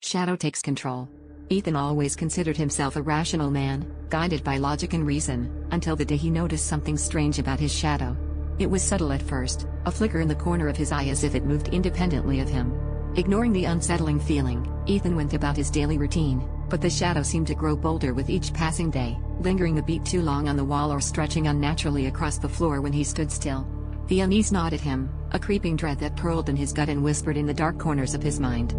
Shadow takes control. Ethan always considered himself a rational man, guided by logic and reason, until the day he noticed something strange about his shadow. It was subtle at first, a flicker in the corner of his eye as if it moved independently of him. Ignoring the unsettling feeling, Ethan went about his daily routine, but the shadow seemed to grow bolder with each passing day, lingering a beat too long on the wall or stretching unnaturally across the floor when he stood still. The unease gnawed at him, a creeping dread that purled in his gut and whispered in the dark corners of his mind.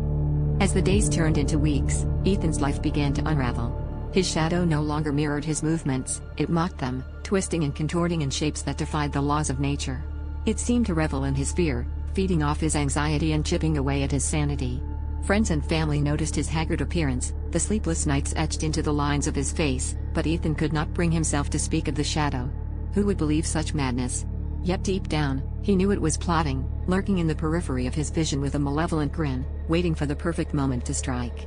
As the days turned into weeks, Ethan's life began to unravel. His shadow no longer mirrored his movements, it mocked them, twisting and contorting in shapes that defied the laws of nature. It seemed to revel in his fear, feeding off his anxiety and chipping away at his sanity. Friends and family noticed his haggard appearance, the sleepless nights etched into the lines of his face, but Ethan could not bring himself to speak of the shadow. Who would believe such madness? Yet deep down, he knew it was plotting, lurking in the periphery of his vision with a malevolent grin, waiting for the perfect moment to strike.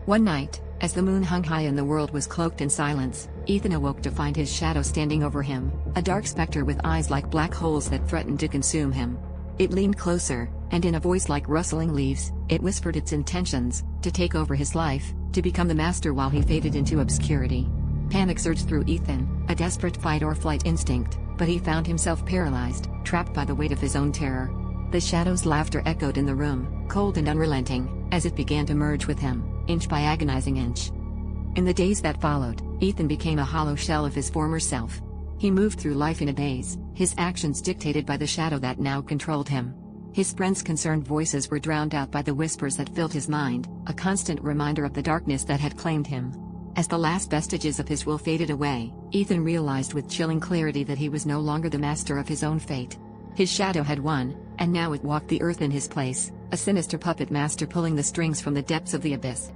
One night, as the moon hung high and the world was cloaked in silence, Ethan awoke to find his shadow standing over him, a dark specter with eyes like black holes that threatened to consume him. It leaned closer, and in a voice like rustling leaves, it whispered its intentions, to take over his life, to become the master while he faded into obscurity. Panic surged through Ethan, a desperate fight-or-flight instinct, but he found himself paralyzed, trapped by the weight of his own terror. The shadow's laughter echoed in the room, cold and unrelenting, as it began to merge with him, inch by agonizing inch. In the days that followed, Ethan became a hollow shell of his former self. He moved through life in a daze, his actions dictated by the shadow that now controlled him. His friends' concerned voices were drowned out by the whispers that filled his mind, a constant reminder of the darkness that had claimed him. As the last vestiges of his will faded away, Ethan realized with chilling clarity that he was no longer the master of his own fate. His shadow had won, and now it walked the earth in his place, a sinister puppet master pulling the strings from the depths of the abyss.